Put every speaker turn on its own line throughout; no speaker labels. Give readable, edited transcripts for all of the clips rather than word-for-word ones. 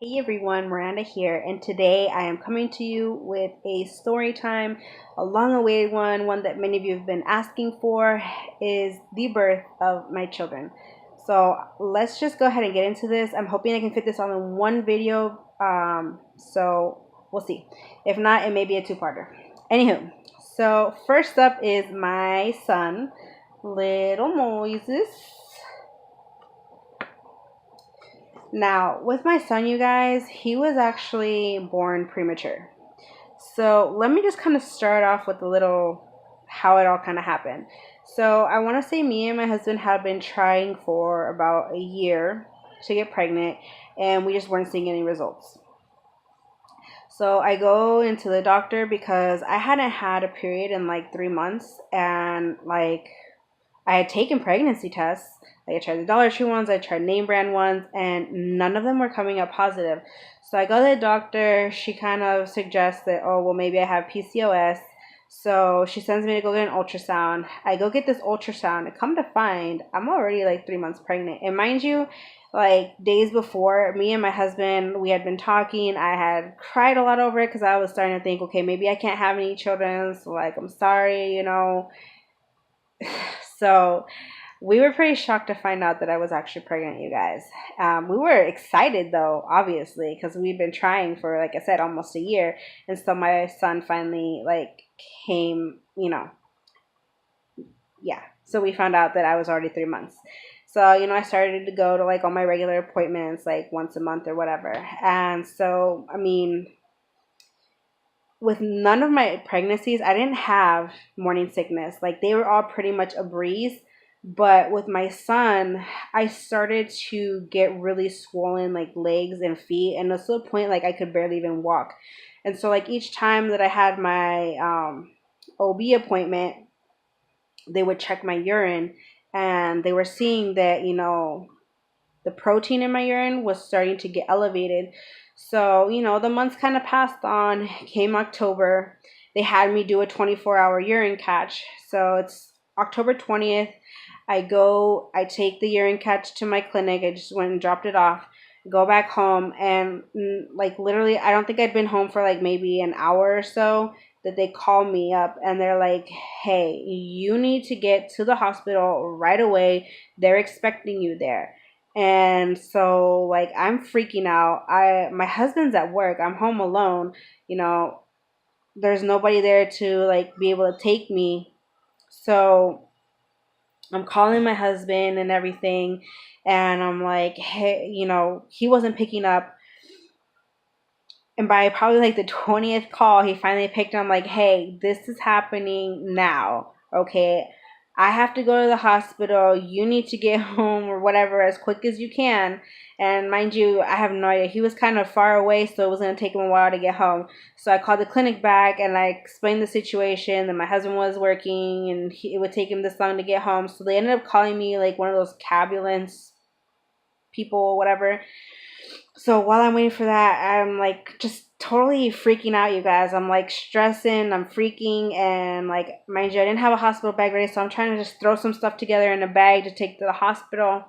Hey everyone, Miranda here, and today I am coming to you with a story time, a long-awaited one that many of you have been asking for, is the birth of my children. So let's just go ahead and get into this. I'm hoping I can fit this all in one video, so we'll see. If not, it may be a two-parter. Anywho, so first up is my son, little Moses. Now, with my son, you guys, he was actually born premature. So let me just kind of start off with a little how it all kind of happened. So I want to say me and my husband have been trying for about a year to get pregnant, and we just weren't seeing any results. So I go into the doctor because I hadn't had a period in like 3 months, and like I had taken pregnancy tests. Like I tried the Dollar Tree ones, I tried name brand ones, and none of them were coming up positive. So I go to the doctor. She kind of suggests that, oh, well, maybe I have PCOS. So she sends me to go get an ultrasound. I go get this ultrasound, and come to find, I'm already like 3 months pregnant. And mind you, like days before, me and my husband, we had been talking. I had cried a lot over it because I was starting to think, okay, maybe I can't have any children. So like, I'm sorry. So we were pretty shocked to find out that I was actually pregnant, you guys. We were excited, though, obviously, because we've been trying for, like I said, almost a year. And so my son finally, like, came. Yeah. So we found out that I was already 3 months. So, I started to go to, like, all my regular appointments, like, once a month or whatever. And so, I mean, with none of my pregnancies, I didn't have morning sickness. Like they were all pretty much a breeze. But with my son, I started to get really swollen like legs and feet, and it's to the point like I could barely even walk. And so like each time that I had my OB appointment, they would check my urine, and they were seeing that the protein in my urine was starting to get elevated. So, the months kind of passed on, came October. They had me do a 24-hour urine catch. So it's October 20th. I take the urine catch to my clinic. I just went and dropped it off, go back home, and like literally, I don't think I'd been home for like maybe an hour or so that they call me up and they're like, hey, you need to get to the hospital right away. They're expecting you there. And so like I'm freaking out. My husband's at work. I'm home alone. You know, there's nobody there to like be able to take me. So I'm calling my husband and everything, and I'm like, hey, he wasn't picking up. And by probably like the 20th call, he finally picked up. I'm like, hey, this is happening now. Okay. I have to go to the hospital. You need to get home or whatever as quick as you can. And mind you, I have no idea. He was kind of far away, so it was going to take him a while to get home. So I called the clinic back and I explained the situation, that my husband was working and it would take him this long to get home. So they ended up calling me like one of those cabulance people, whatever. So while I'm waiting for that, I'm like just totally freaking out, you guys. I'm like stressing, I'm freaking, and like, mind you, I didn't have a hospital bag ready, so I'm trying to just throw some stuff together in a bag to take to the hospital.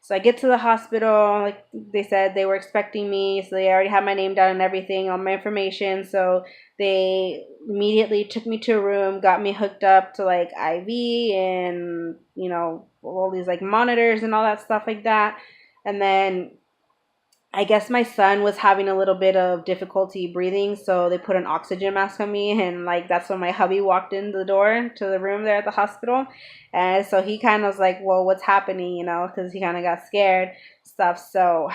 So I get to the hospital, like they said, they were expecting me, so they already had my name down and everything, all my information. So they immediately took me to a room, got me hooked up to like IV and, all these like monitors and all that stuff like that. And then I guess my son was having a little bit of difficulty breathing, so they put an oxygen mask on me, and like that's when my hubby walked in the door to the room there at the hospital, and so he kind of was like, "Well, what's happening?" Because he kind of got scared stuff. So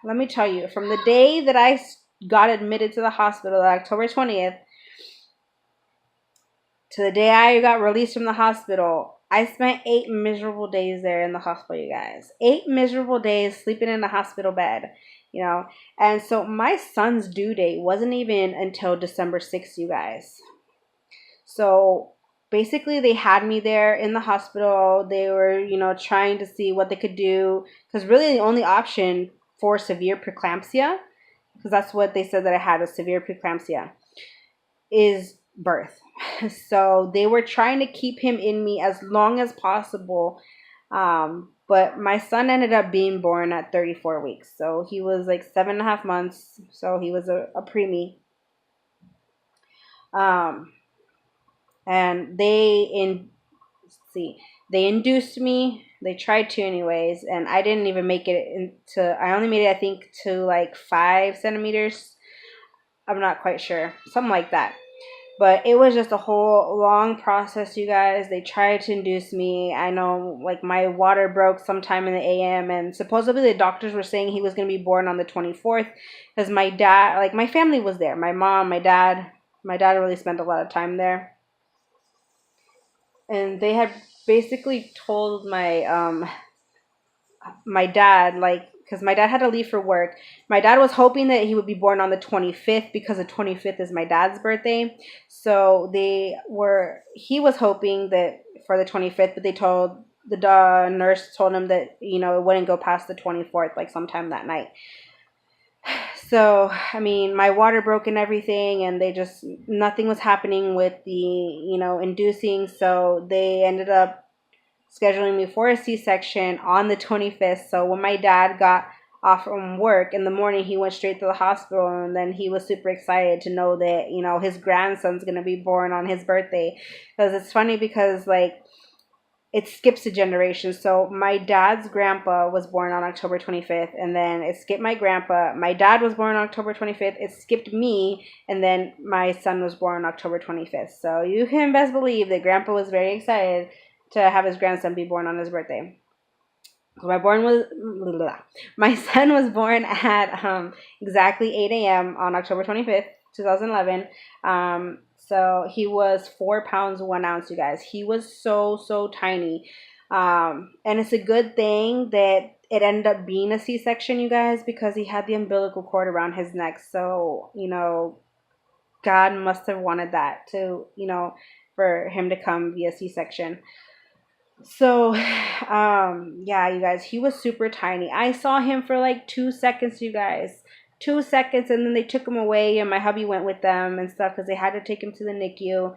let me tell you, from the day that I got admitted to the hospital, October 20th, to the day I got released from the hospital, I spent 8 miserable days there in the hospital, you guys. 8 miserable days sleeping in the hospital bed. And so my son's due date wasn't even until December 6th, you guys. So basically, they had me there in the hospital. They were, trying to see what they could do. Because really, the only option for severe preeclampsia, because that's what they said that I had, a severe preeclampsia, is birth. So they were trying to keep him in me as long as possible. But But my son ended up being born at 34 weeks. So he was like 7.5 months. So he was a preemie. Um, and see, they induced me. They tried to anyways, and I didn't even make it into. I only made it, I think, to like 5 centimeters. I'm not quite sure, something like that. But it was just a whole long process, you guys. They tried to induce me. I know, like, my water broke sometime in the AM, and supposedly the doctors were saying he was going to be born on the 24th because my dad, like, my family was there. My mom, my dad. My dad really spent a lot of time there. And they had basically told my dad, like, because my dad had to leave for work. My dad was hoping that he would be born on the 25th because the 25th is my dad's birthday. So he was hoping that for the 25th, but the nurse told him that, it wouldn't go past the 24th, like sometime that night. So, I mean, my water broke and everything, and nothing was happening with the, inducing. So they ended up scheduling me for a C-section on the 25th. So when my dad got off from work in the morning, he went straight to the hospital, and then he was super excited to know that, his grandson's going to be born on his birthday. Because it's funny because, like, it skips a generation. So my dad's grandpa was born on October 25th, and then it skipped my grandpa. My dad was born on October 25th. It skipped me, and then my son was born on October 25th. So you can best believe that grandpa was very excited to have his grandson be born on his birthday. My son was born at exactly 8 a.m. on October 25th, 2011. So he was 4 pounds 1 ounce, you guys. He was so tiny. And it's a good thing that it ended up being a C-section, you guys, because he had the umbilical cord around his neck. So, God must have wanted that to, for him to come via C-section. So, yeah, you guys, he was super tiny. I saw him for like 2 seconds, you guys. 2 seconds, and then they took him away, and my hubby went with them and stuff because they had to take him to the NICU.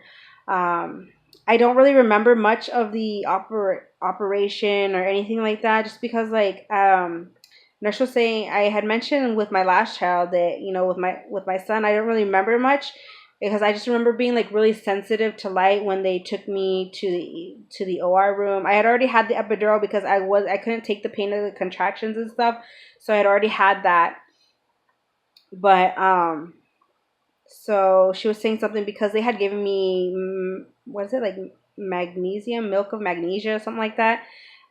I don't really remember much of the operation or anything like that, just because, like, nurse was saying, I had mentioned with my last child that, with my son, I don't really remember much, because I just remember being like really sensitive to light when they took me to the OR room. I had already had the epidural because I couldn't take the pain of the contractions and stuff, so I had already had that. But so she was saying something because they had given me, what is it, like magnesium, milk of magnesia, something like that.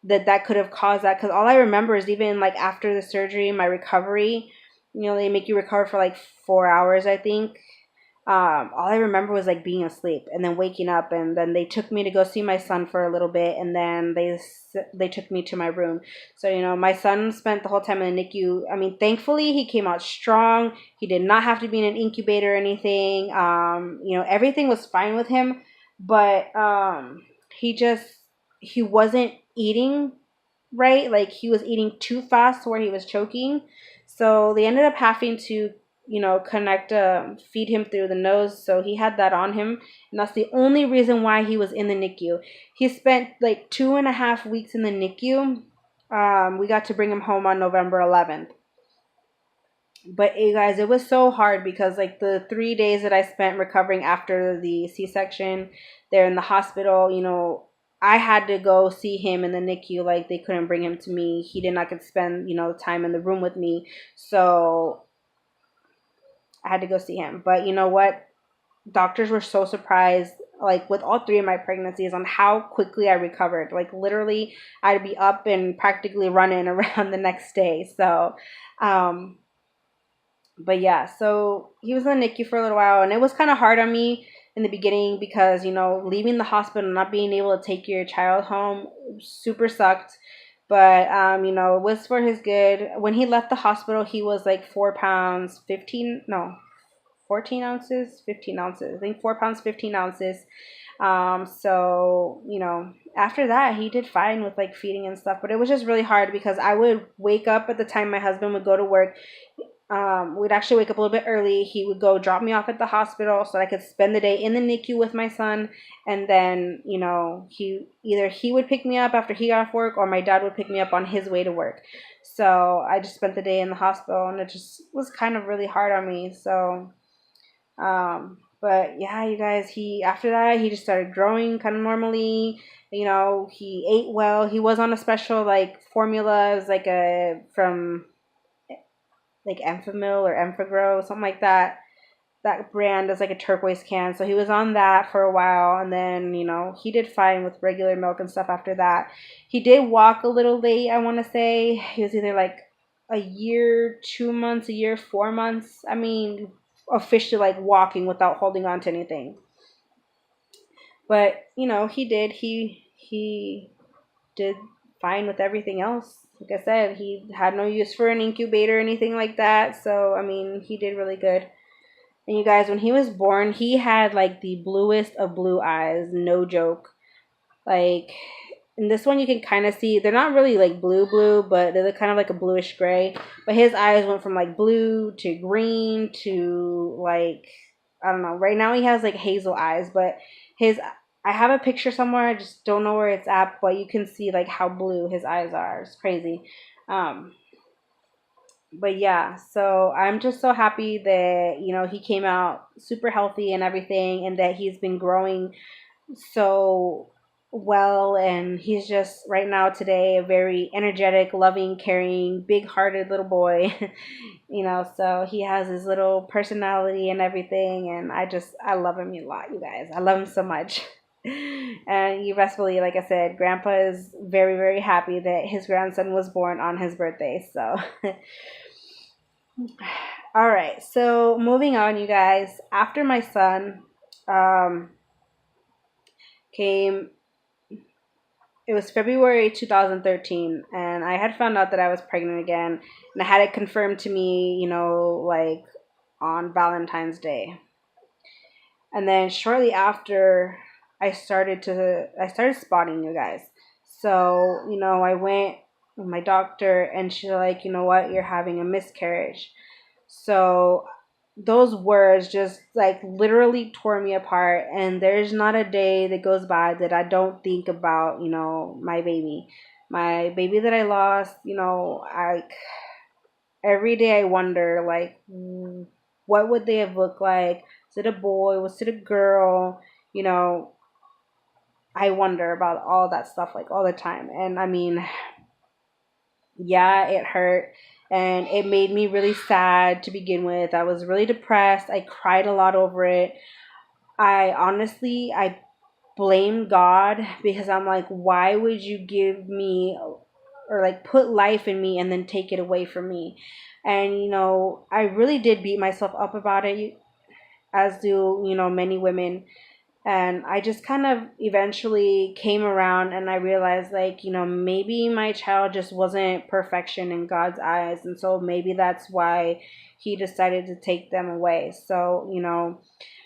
That could have caused that, because all I remember is even like after the surgery, my recovery, they make you recover for like 4 hours, I think. All I remember was like being asleep and then waking up, and then they took me to go see my son for a little bit, and then they took me to my room. So, my son spent the whole time in the NICU. I mean, thankfully he came out strong. He did not have to be in an incubator or anything. Everything was fine with him, but he wasn't eating right. Like, he was eating too fast where he was choking. So they ended up having to feed him through the nose. So he had that on him. And that's the only reason why he was in the NICU. He spent like 2.5 weeks in the NICU. We got to bring him home on November 11th. But you guys, it was so hard because like the 3 days that I spent recovering after the C-section there in the hospital, I had to go see him in the NICU. Like, they couldn't bring him to me. He did not get to spend, time in the room with me. So I had to go see him. But you know what? Doctors were so surprised, like with all 3 of my pregnancies, on how quickly I recovered. Like, literally, I'd be up and practically running around the next day. So, but yeah, so he was in the NICU for a little while, and it was kind of hard on me in the beginning because, leaving the hospital, not being able to take your child home super sucked. But, it was for his good. When he left the hospital, he was like 4 pounds, 14 ounces, 15 ounces. I think 4 pounds, 15 ounces. So, after that, he did fine with like feeding and stuff. But it was just really hard because I would wake up at the time my husband would go to work. we'd actually wake up a little bit early. He would go drop me off at the hospital so I could spend the day in the NICU with my son. And then, he would pick me up after he got off work, or my dad would pick me up on his way to work. So I just spent the day in the hospital, and it just was kind of really hard on me. So, but yeah, you guys, after that, he just started growing kind of normally. He ate well. He was on a special like formula. It was like from like Enfamil or Enfagrow, something like that. That brand is like a turquoise can. So he was on that for a while, and then, he did fine with regular milk and stuff after that. He did walk a little late, I want to say. He was either like a year, 2 months, a year, 4 months. I mean, officially like walking without holding on to anything. But, he did. He did fine with everything else. Like I said, he had no use for an incubator or anything like that. So, I mean, he did really good. And you guys, when he was born, he had like the bluest of blue eyes. No joke. Like, in this one, you can kind of see, they're not really like blue, but they're kind of like a bluish gray. But his eyes went from like blue to green to like, I don't know. Right now he has like hazel eyes, but I have a picture somewhere. I just don't know where it's at, but you can see like how blue his eyes are. It's crazy. But yeah, so I'm just so happy that, he came out super healthy and everything, and that he's been growing so well. And he's just right now today a very energetic, loving, caring, big-hearted little boy. So he has his little personality and everything, and I love him a lot, you guys. I love him so much. And you best believe, like I said, Grandpa is very, very happy that his grandson was born on his birthday. So all right, so moving on, you guys. After my son came, it was February 2013, and I had found out that I was pregnant again, and I had it confirmed to me, like on Valentine's Day. And then shortly after, I started spotting, you guys. So, I went with my doctor, and she's like, you know what, you're having a miscarriage. So those words just like literally tore me apart, and there's not a day that goes by that I don't think about, my baby that I lost. Every day I wonder, like, what would they have looked like? Was it a boy? Was it a girl? I wonder about all that stuff like all the time. And I mean, yeah, it hurt, and it made me really sad to begin with. I was really depressed. I cried a lot over it. I blamed God, because I'm like, why would you give me, or like put life in me and then take it away from me? And I really did beat myself up about it, as do many women. And I just kind of eventually came around, and I realized, like, maybe my child just wasn't perfection in God's eyes. And so maybe that's why he decided to take them away. So,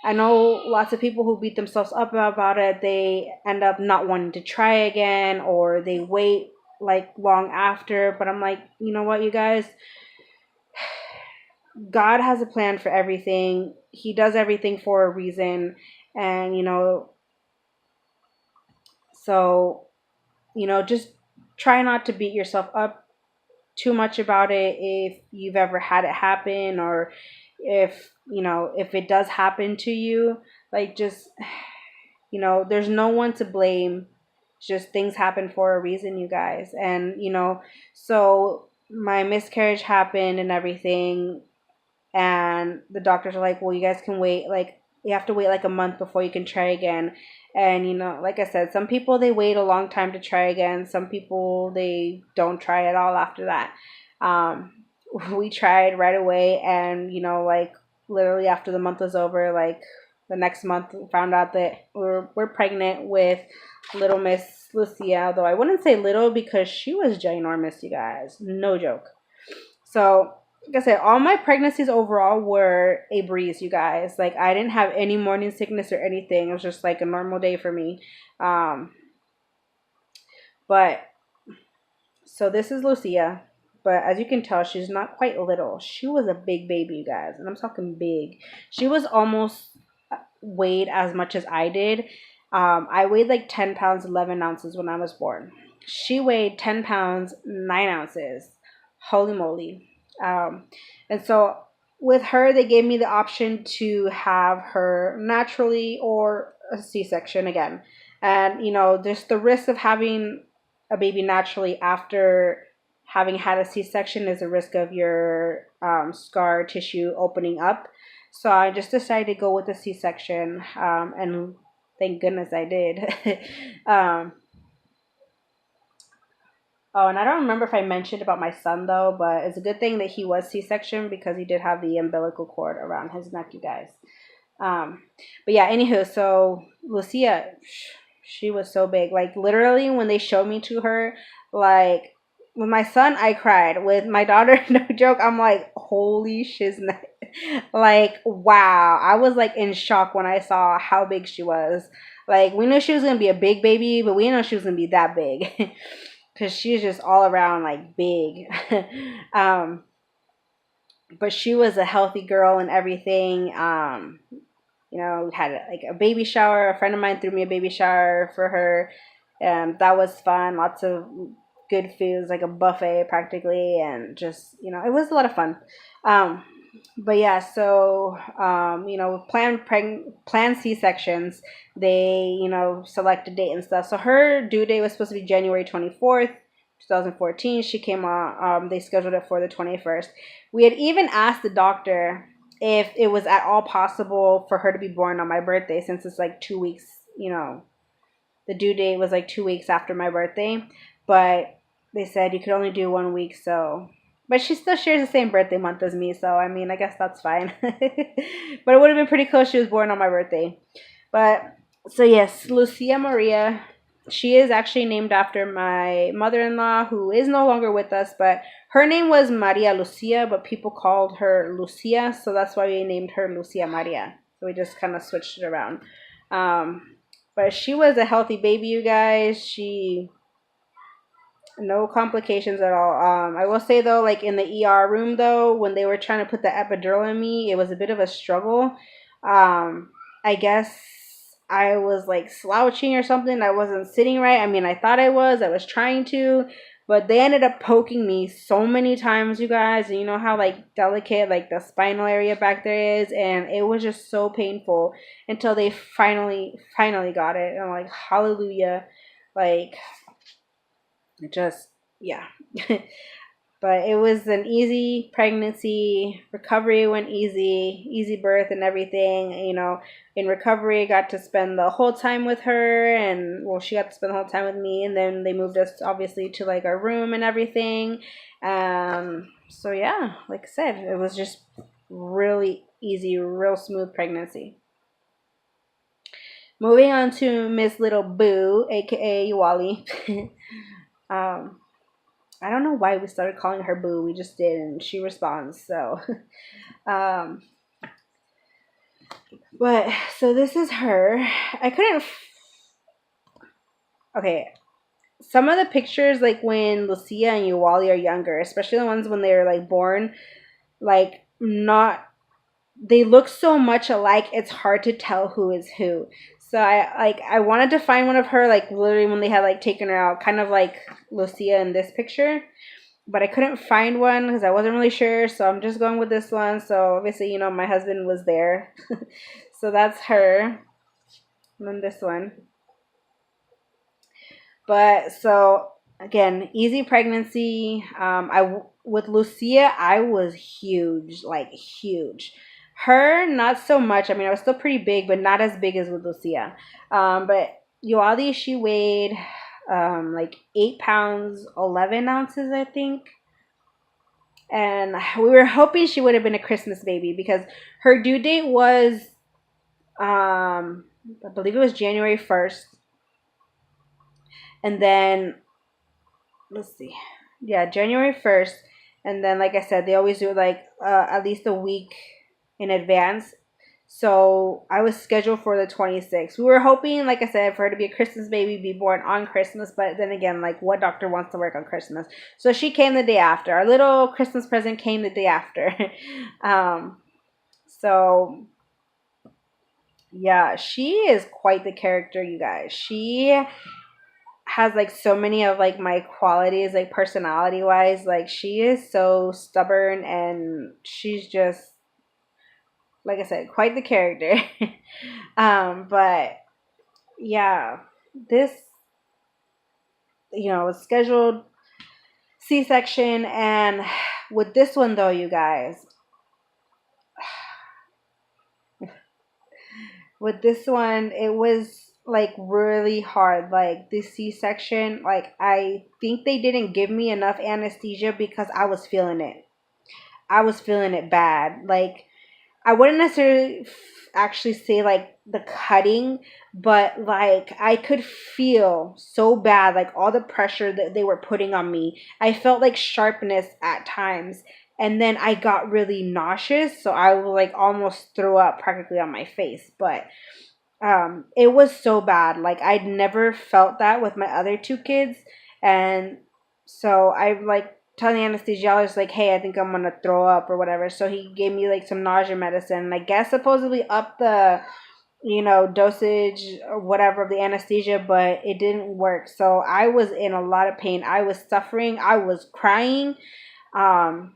I know lots of people who beat themselves up about it. They end up not wanting to try again, or they wait like long after. But I'm like, you know what, you guys? God has a plan for everything. He does everything for a reason. And, so, just try not to beat yourself up too much about it if you've ever had it happen, or if it does happen to you. Like, just, there's no one to blame. Just things happen for a reason, you guys. And, so my miscarriage happened and everything. And the doctors are like, well, you guys can wait, like, you have to wait like a month before you can try again. And, like I said, some people, they wait a long time to try again. Some people, they don't try at all after that. We tried right away, and, like, literally after the month was over, like, the next month, we found out that we're pregnant with little Miss Lucia. Although I wouldn't say little, because she was ginormous, you guys. No joke. So, like I said, all my pregnancies overall were a breeze, you guys. Like, I didn't have any morning sickness or anything. It was just like a normal day for me. But, so this is Lucia. but as you can tell, she's not quite little. She was a big baby, you guys, and I'm talking big. She was almost weighed as much as I did. I weighed like 10 pounds, 11 ounces when I was born. She weighed 10 pounds, 9 ounces. Holy moly. And so with her, they gave me the option to have her naturally or a C-section again. And, there's the risk of having a baby naturally after having had a C-section is a risk of your scar tissue opening up. So I just decided to go with the C-section, and thank goodness I did. Oh, and I don't remember if I mentioned about my son though, but it's a good thing that he was C-section because he did have the umbilical cord around his neck, you guys. But yeah, anywho, so Lucia, she was so big. Like literally when they showed me to her, like with my son, I cried. With my daughter, no joke, I'm like, holy shiznit. Like, wow. I was like in shock when I saw how big she was. Like, we knew she was going to be a big baby, but we didn't know she was going to be that big. Because she's just all around like big. But she was a healthy girl and everything. We had like a baby shower. A friend of mine threw me a baby shower for her. And that was fun. Lots of good foods, like a buffet practically. And just, it was a lot of fun. But yeah, so, planned C-sections, they, select a date and stuff. So her due date was supposed to be January 24th, 2014. She came on, they scheduled it for the 21st. We had even asked the doctor if it was at all possible for her to be born on my birthday, since it's like 2 weeks, the due date was like 2 weeks after my birthday. But they said you could only do 1 week, so... But she still shares the same birthday month as me, so I mean, I guess that's fine. But it would have been pretty cool if she was born on my birthday. But, so yes, Lucia Maria, she is actually named after my mother-in-law, who is no longer with us, but her name was Maria Lucia, but people called her Lucia, so that's why we named her Lucia Maria. So we just kind of switched it around. But she was a healthy baby, you guys. No complications at all. I will say though, like in the ER room though, when they were trying to put the epidural in me, it was a bit of a struggle. I guess I was like slouching or something. I wasn't sitting right. I mean, I thought I was trying to, but they ended up poking me so many times, you guys. And you know how like delicate like the spinal area back there is, and it was just so painful until they finally got it. And I'm like, hallelujah. Like, just, yeah. But it was an easy pregnancy. Recovery went easy birth and everything. In recovery, I got to spend the whole time with her, and well, she got to spend the whole time with me, and then they moved us obviously to like our room and everything. So yeah, like I said, it was just really easy, real smooth pregnancy. Moving on to Miss Little Boo, aka Wally. I don't know why we started calling her Boo. We just did, and she responds. So, but so this is her. I couldn't. Okay, some of the pictures, like when Lucia and Uwali are younger, especially the ones when they're like born, like not. They look so much alike. It's hard to tell who is who. So I wanted to find one of her, like literally when they had like taken her out, kind of like Lucia in this picture, but I couldn't find one because I wasn't really sure. So I'm just going with this one. So obviously, my husband was there. So that's her. And then this one. But so again, easy pregnancy. With Lucia, I was huge, like huge. Her, not so much. I mean, I was still pretty big, but not as big as with Lucia. But Yoadi, she weighed like 8 pounds, 11 ounces, I think. And we were hoping she would have been a Christmas baby because her due date was, I believe it was January 1st. And then, let's see. Yeah, January 1st. And then, like I said, they always do like at least a week in advance. So I was scheduled for the 26th. We were hoping, like I said, for her to be a Christmas baby, be born on Christmas. But then again, like, what doctor wants to work on Christmas? So she came the day after. Our little Christmas present came the day after. So yeah, she is quite the character, you guys. She has like so many of like my qualities, like personality wise. Like, she is so stubborn, and she's just, like I said, quite the character. But yeah, this, was scheduled C-section. And with this one though, you guys, with this one, it was like really hard. Like, the C-section, like, I think they didn't give me enough anesthesia because I was feeling it. I was feeling it bad. Like, I wouldn't necessarily actually say like the cutting, but like I could feel so bad, like all the pressure that they were putting on me. I felt like sharpness at times. And then I got really nauseous. So I would like almost throw up practically on my face. But it was so bad. Like, I'd never felt that with my other two kids. And so I like telling the anesthesiologist, like, hey, I think I'm gonna throw up or whatever. So he gave me like some nausea medicine, and I guess supposedly up the dosage or whatever of the anesthesia, but it didn't work. So I was in a lot of pain. I was suffering. I was crying. I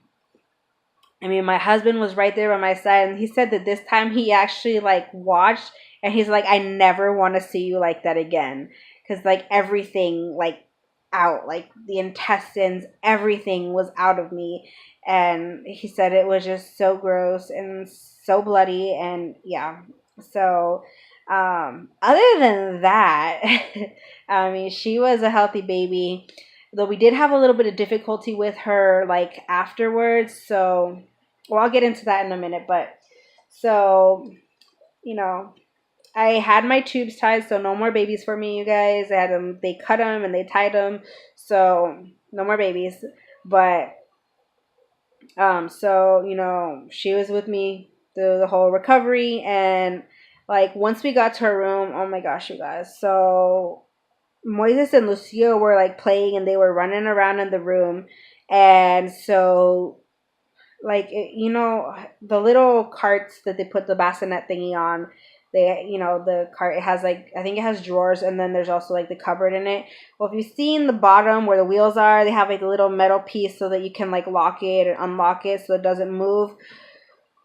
mean, my husband was right there by my side, and he said that this time he actually like watched, and he's like, I never want to see you like that again, because like everything like out, like the intestines, everything was out of me. And he said it was just so gross and so bloody. And yeah, so other than that, I mean, she was a healthy baby, though we did have a little bit of difficulty with her like afterwards. So, well, I'll get into that in a minute. But so, you know, I had my tubes tied, so no more babies for me, you guys. I had them, they cut them and they tied them, so no more babies. But so she was with me through the whole recovery. And like, once we got to her room, oh my gosh, you guys. So Moises and Lucia were like playing, and they were running around in the room. And so like, the little carts that they put the bassinet thingy on, the cart, it has like, I think it has drawers, and then there's also like the cupboard in it. Well, if you've seen the bottom where the wheels are, they have like a little metal piece so that you can like lock it and unlock it so it doesn't move.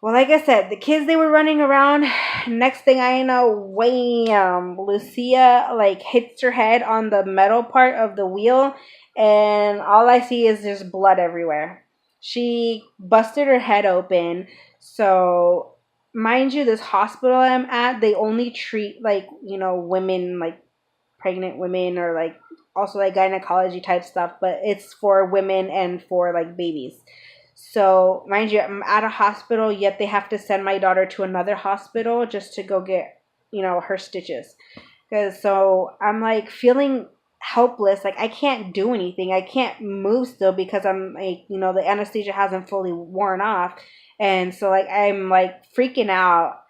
Well, like I said, the kids, they were running around. Next thing I know, wham, Lucia like hits her head on the metal part of the wheel, and all I see is there's blood everywhere. She busted her head open. So, mind you, this hospital I'm at, they only treat like, women, like pregnant women, or like also like gynecology type stuff, but it's for women and for like babies. So, mind you, I'm at a hospital, yet they have to send my daughter to another hospital just to go get, her stitches. Because so I'm like feeling helpless. Like, I can't do anything. I can't move still because I'm like, the anesthesia hasn't fully worn off. And so like, I'm like freaking out.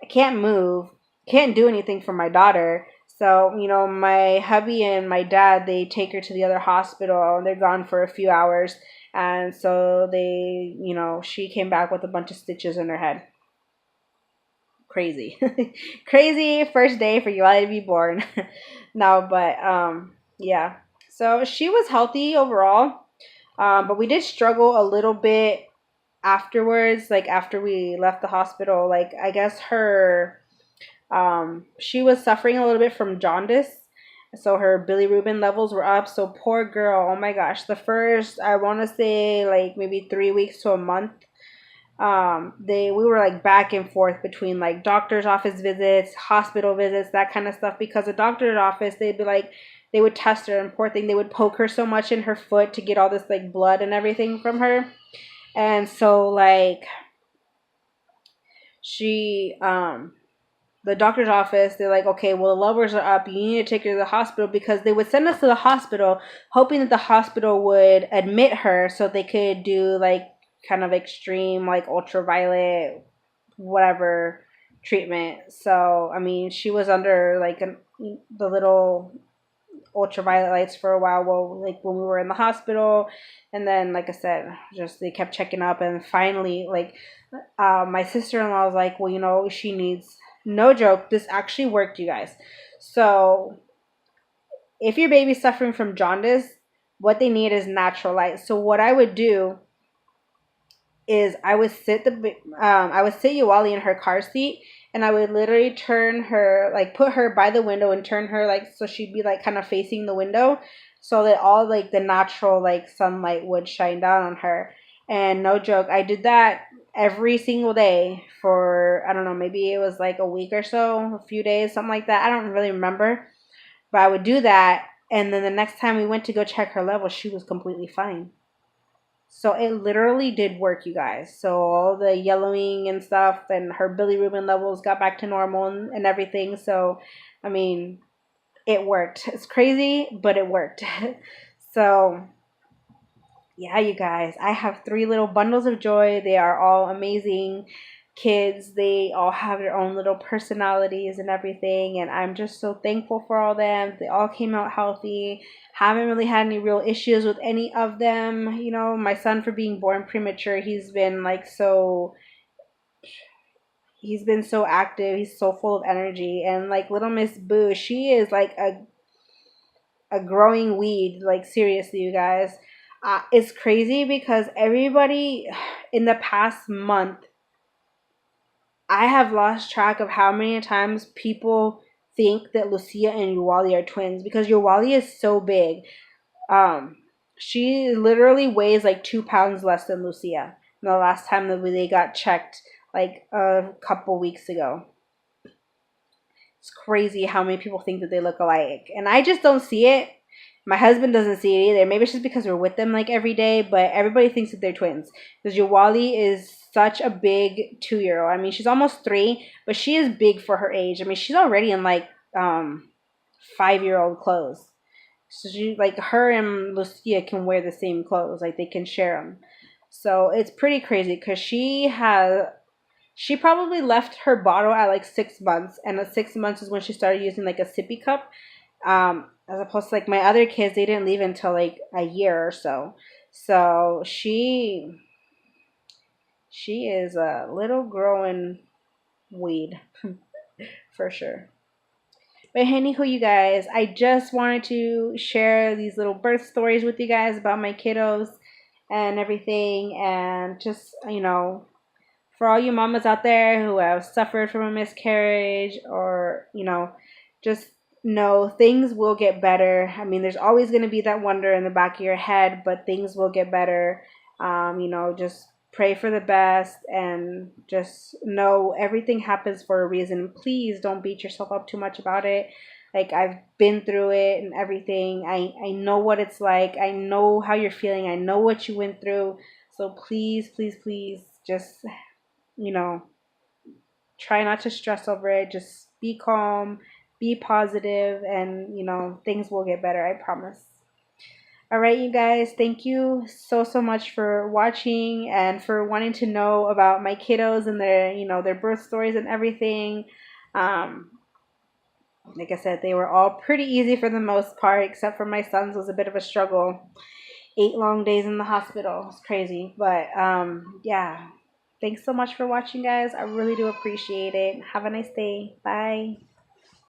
I can't move. Can't do anything for my daughter. So, my hubby and my dad, they take her to the other hospital, and they're gone for a few hours. And so they, she came back with a bunch of stitches in her head. Crazy. Crazy first day for Uali to be born. No, but yeah. So she was healthy overall. But we did struggle a little bit afterwards, like after we left the hospital. Like, I guess she was suffering a little bit from jaundice. So her bilirubin levels were up. So poor girl, oh my gosh. The first, I want to say like maybe 3 weeks to a month, we were like back and forth between like doctor's office visits, hospital visits, that kind of stuff. Because the doctor's office, they'd be like, they would test her, and poor thing, they would poke her so much in her foot to get all this like blood and everything from her. And so like she, the doctor's office, they're like, okay, well, the levels are up. You need to take her to the hospital, because they would send us to the hospital hoping that the hospital would admit her so they could do like kind of extreme, like ultraviolet, whatever treatment. So, I mean, she was under like the little ultraviolet lights for a while, like when we were in the hospital. And then, like I said, just they kept checking up. And finally, like, my sister-in-law was like, well, she needs, no joke, this actually worked, you guys. So if your baby's suffering from jaundice, what they need is natural light. So what I would do is I would sit Uwali in her car seat, and I would literally turn her, like, put her by the window and turn her, like, so she'd be like kind of facing the window, so that all like the natural like sunlight would shine down on her. And no joke, I did that every single day for, I don't know, maybe it was like a week or so, a few days, something like that. I don't really remember, but I would do that. And then the next time we went to go check her level, she was completely fine. So it literally did work, you guys. So all the yellowing and stuff, and her bilirubin levels got back to normal and everything. So, I mean, it worked. It's crazy, but it worked. So, yeah, you guys, I have three little bundles of joy. They are all amazing kids. They all have their own little personalities and everything. And I'm just so thankful for all them. They all came out healthy. Haven't really had any real issues with any of them. My son, for being born premature, he's been so active. He's so full of energy. And like little Miss Boo, she is like a growing weed. Like, seriously, you guys. It's crazy because everybody in the past month, I have lost track of how many times people think that Lucia and Uwali are twins, because Uwali is so big. Um, she literally weighs like 2 pounds less than Lucia. The last time that they got checked, like a couple weeks ago. It's crazy how many people think that they look alike, and I just don't see it. My husband doesn't see it either. Maybe it's just because we're with them like every day, but everybody thinks that they're twins. Because Uwali is such a big 2-year-old. I mean, she's almost 3, but she is big for her age. I mean, she's already in like 5-year-old clothes. So she, like, her and Lucia can wear the same clothes. Like, they can share them. So it's pretty crazy because she probably left her bottle at like 6 months, and at 6 months is when she started using like a sippy cup. As opposed to like my other kids, they didn't leave until like a year or so. So she is a little growing weed for sure. But anywho, you guys, I just wanted to share these little birth stories with you guys about my kiddos and everything, and just, for all you mamas out there who have suffered from a miscarriage, or, just know things will get better. I mean, there's always going to be that wonder in the back of your head, but things will get better. Just pray for the best, and just know everything happens for a reason. Please don't beat yourself up too much about it. Like, I've been through it and everything. I know what it's like. I know how you're feeling. I know what you went through. So please, please, please, just, try not to stress over it. Just be calm, be positive, and, things will get better. I promise. All right, you guys, thank you so, so much for watching and for wanting to know about my kiddos and their birth stories and everything. Um, like I said, they were all pretty easy for the most part, except for my son's was a bit of a struggle. 8 long days in the hospital. It's crazy. But yeah. Thanks so much for watching, guys. I really do appreciate it. Have a nice day. Bye.